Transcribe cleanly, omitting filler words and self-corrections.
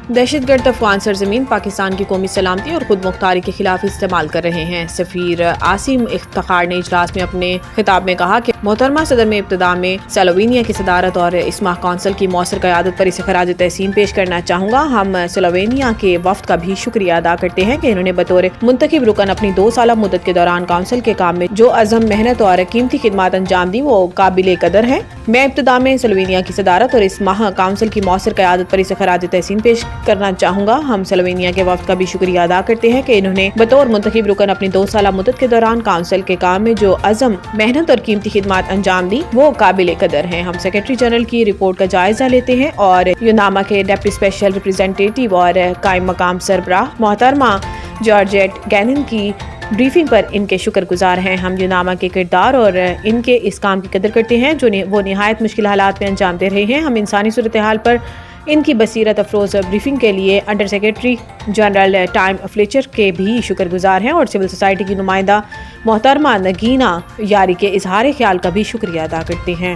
دہشت گرد افغان سرزمین پاکستان کی قومی سلامتی اور خود مختاری کے خلاف استعمال کر رہے ہیں۔ سفیر عاصم افتخار نے اجلاس میں اپنے خطاب میں کہا کہ محترمہ صدر میں ابتدا میں سلووینیا کی صدارت اور اسماح کونسل کی مؤثر قیادت پر اسے خراج تحسین پیش کرنا چاہوں گا۔ ہم سلووینیا کے وفد کا بھی شکریہ ادا کرتے ہیں کہ انہوں نے بطور منتخب رکن اپنی 2 سالہ مدت کے دوران کونسل کے کام میں جو عزم، محنت اور قیمتی خدمات انجام دی وہ قابل قدر ہیں۔ میں ابتدا میں سلووینیا کی صدارت اور اسماح کونسل کی مؤثر قیادت پر اسے خراج تحسین پیش کرنا چاہوں گا۔ ہم سلووینیا کے وفد کا بھی شکریہ ادا کرتے ہیں کہ انہوں نے بطور منتخب رکن اپنی 2 سالہ مدت کے دوران کونسل کے کام میں جو عزم، محنت اور قیمتی خدمات انجام دی وہ قابل قدر ہیں۔ ہم سیکرٹری جنرل کی رپورٹ کا جائزہ لیتے ہیں اور یوناما کے ڈپٹی اسپیشل ریپرزینٹیٹیو اور قائم مقام سربراہ محترمہ جارجیٹ گینن کی بریفنگ پر ان کے شکر گزار ہیں۔ ہم یوناما کے کردار اور ان کے اس کام کی قدر کرتے ہیں جو وہ نہایت مشکل حالات میں انجام دے رہے ہیں۔ ہم انسانی صورتحال پر ان کی بصیرت افروز بریفنگ کے لیے under secretary general time Fletcher کے بھی شکر گزار ہیں اور سول سوسائٹی کی نمائندہ محترمہ نگینا یاری کے اظہار خیال کا بھی شکریہ ادا کرتے ہیں۔